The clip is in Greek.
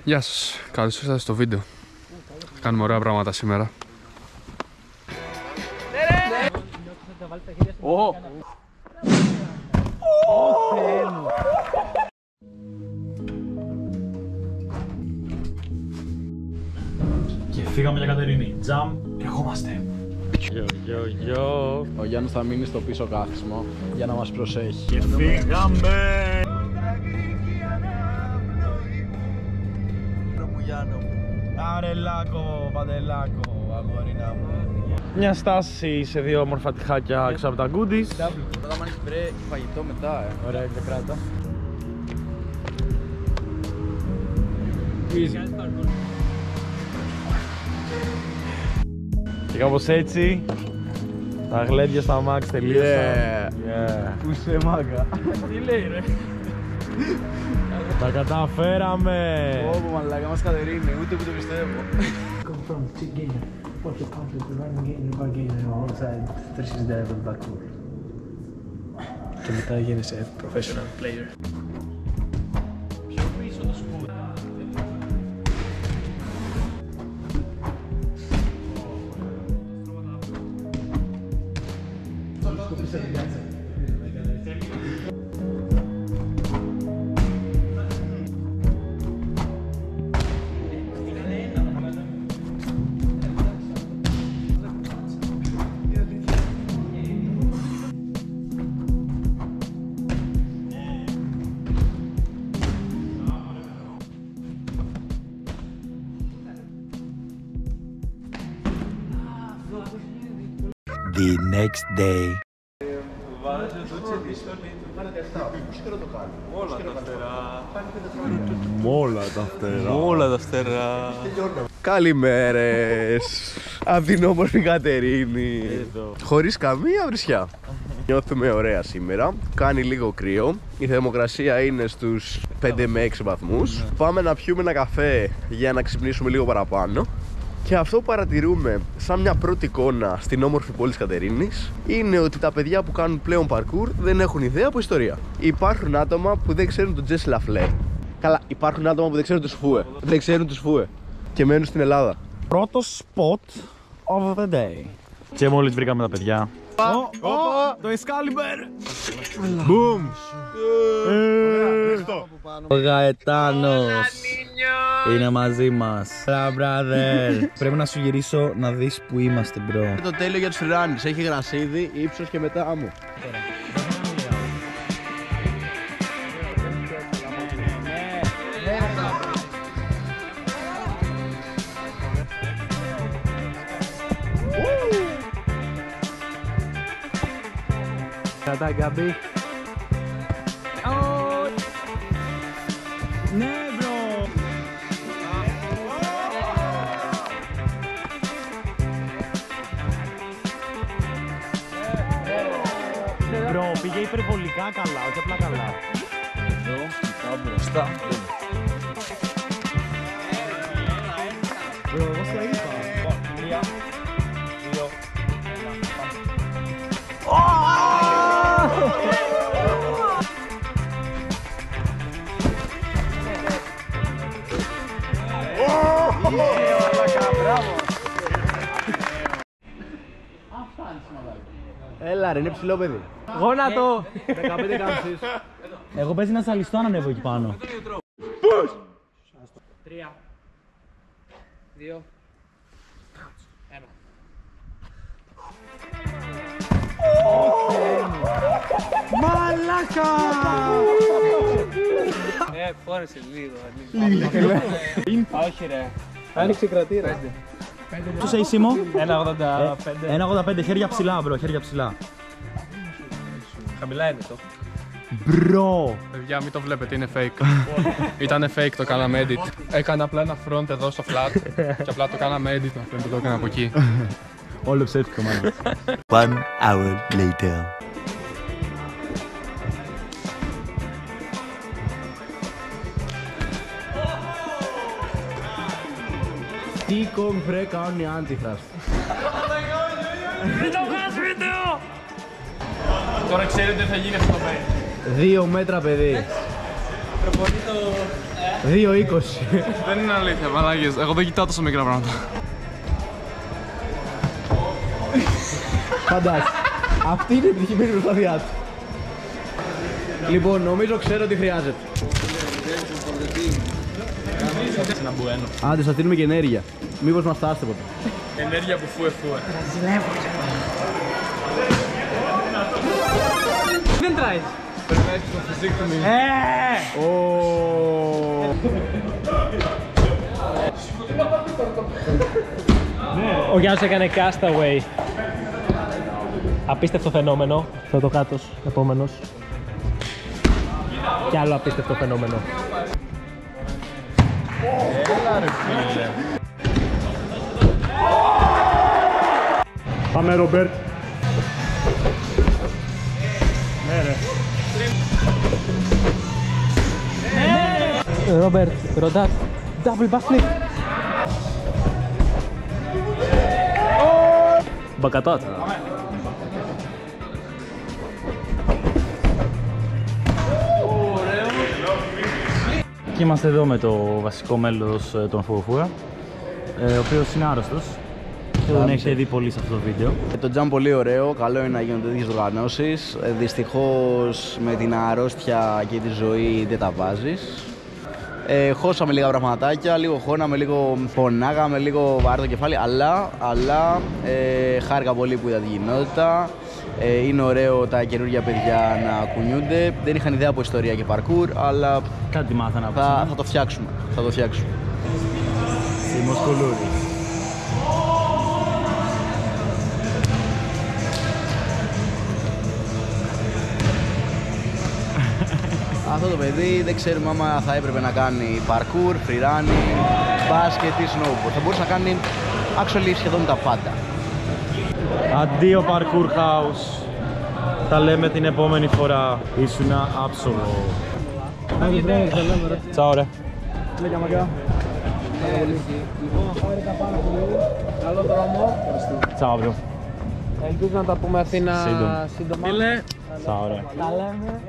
Γεια σας, καλώς ήρθατε στο βίντεο. Κάνουμε ωραία πράγματα σήμερα. Και φύγαμε για Κατερίνη. Τζαμ, ερχόμαστε. Ο Γιάννης θα μείνει στο πίσω κάθισμα για να μας προσέχει. Και φύγαμε! Αρελάκο, παντελάκο, αγορίνα μου. Μια στάση σε δύο όμορφα τυχάκια έξω από τα goodies. Θα δάμε μπρε φαγητό μετά, Ωραία, και κράτα. Και κάπως έτσι, τα γλέντια στα Max τελείωσαν. Πού σε μάγκα. Τι λέει ρε. Τα καταφέραμε. Όπο μαλάκα μας Κατερίνη, ούτε που το πιστεύω. Και μετά γίνεσαι professional player. Πιο πίσω το σκούτ. The next day. Όλα τα φτερά. Καλημέρες από την όμορφη Κατερίνη. Χωρίς καμία βρισιά. Νιώθουμε ωραία σήμερα. Κάνει λίγο κρύο. Η θερμοκρασία είναι στους 5 με 6 βαθμούς. Πάμε να πιούμε ένα καφέ για να ξυπνήσουμε λίγο παραπάνω. Και αυτό που παρατηρούμε σαν μια πρώτη εικόνα στην όμορφη πόλη της Κατερίνης είναι ότι τα παιδιά που κάνουν πλέον parkour δεν έχουν ιδέα από ιστορία. Υπάρχουν άτομα που δεν ξέρουν τον Τζέσι Λαφλέρ. Καλά, υπάρχουν άτομα που δεν ξέρουν τους Φούε. Δεν ξέρουν τους Φούε. Και μένουν στην Ελλάδα. Πρώτο spot of the day. Και μόλις βρήκαμε τα παιδιά. Το Excalibur! Boom! Ο Γαετάνος είναι μαζί μας. Έλα, brother. Πρέπει να σου γυρίσω να δεις που είμαστε, bro. Το τέλειο για τους runners. Έχει γρασίδι, ύψος και μετά άμμο. Κρατά Γκάμπη. Ναι, bro. Bro, πήγε υπερβολικά καλά, όχι απλά καλά. Εδώ, μετά μπροστά. Bro, εγώ σου είπα. 3, 2, 1. Έλα ρε, είναι ψηλό παιδί. Γόνατο! 15 κάμψεις. Εγώ παίζει να σαλιστώ αν ανέβω εκεί πάνω. 3, 2, 1. Μαλάκα! Φόρεσε λίγο. Όχι ρε. Άνοιξε κρατήρα. Του είσαι ήσιμο. 1,85. 1,85. Χέρια ψηλά, bro. Χέρια ψηλά. Χαμηλά είναι το. Bro. Παιδιά, μην το βλέπετε, είναι fake. Ήτανε fake, το κάναμε edit. Έκανα απλά ένα front εδώ στο flat και απλά το κάναμε edit, αυτό το έκανα από εκεί. Όλο ψεύτικο, μάλλον. 1 hour later. Τι κόμφρε κάνουν οι Antichrist. Μην το βγάζει βίντεο! Τώρα ξέρετε τι θα γίνει αυτό το παίρνει. 2 μέτρα παιδί. 2,20. Δεν είναι αλήθεια, μαλάκες. Εγώ δεν κοιτάω τόσο μικρά πράγματα. Φαντάσου. Αυτή είναι η επιτυχημένη προσπάθειά του. Λοιπόν, νομίζω ξέρω τι χρειάζεται. Άντε, σας δίνουμε και ενέργεια. Μήπως μας φτάσετε ποτέ. Ενέργεια που φούε. Δεν τράεις. Πρέπει να έχεις το φυσικό του μήνυμα. Ο Γιάννης έκανε castaway. Απίστευτο φαινόμενο. Θεοτοκάτος, επόμενος. Κι άλλο απίστευτο φαινόμενο. Έλα ρε φίλε. Πάμε Ρομπέρτ. Ναι ρε. Ρομπέρτ, ροντάτ. Double backflip. Μπακατάτ. Και είμαστε εδώ με το βασικό μέλος των Φουεφούα, ο οποίος είναι άρρωστος. Δεν έχετε δει πολύ σε αυτό το βίντεο. Το jump πολύ ωραίο, καλό είναι να γίνονται τέτοιες οργανώσεις. Δυστυχώς με την αρρώστια και τη ζωή δεν τα βάζεις. Χώσαμε λίγα πραγματάκια, λίγο χώναμε, λίγο πονάγαμε, λίγο βάρη το κεφάλι, αλλά χάρηκα πολύ που είδα τη κοινότητα. Είναι ωραίο τα καινούργια παιδιά να κουνιούνται. Δεν είχαν ιδέα από ιστορία και parkour, αλλά Κάτι μάθανα από θα το φτιάξουμε. Σίμος Κουλούρης. Αυτό το παιδί δεν ξέρουμε άμα θα έπρεπε να κάνει parkour, freerunning, μπάσκετ ή snowboard. Θα μπορούσε να κάνει actually σχεδόν τα πάντα. Αντίο Parkour House. Τα λέμε την επόμενη φορά. Ήσουνα άψογο. Τσάω ρε. Καλό δρόμο. Τσάω bro. Ελπίζω να τα πούμε Αθήνα Σύντομα. σύντομα. Τσάω ρε. Τα λέμε.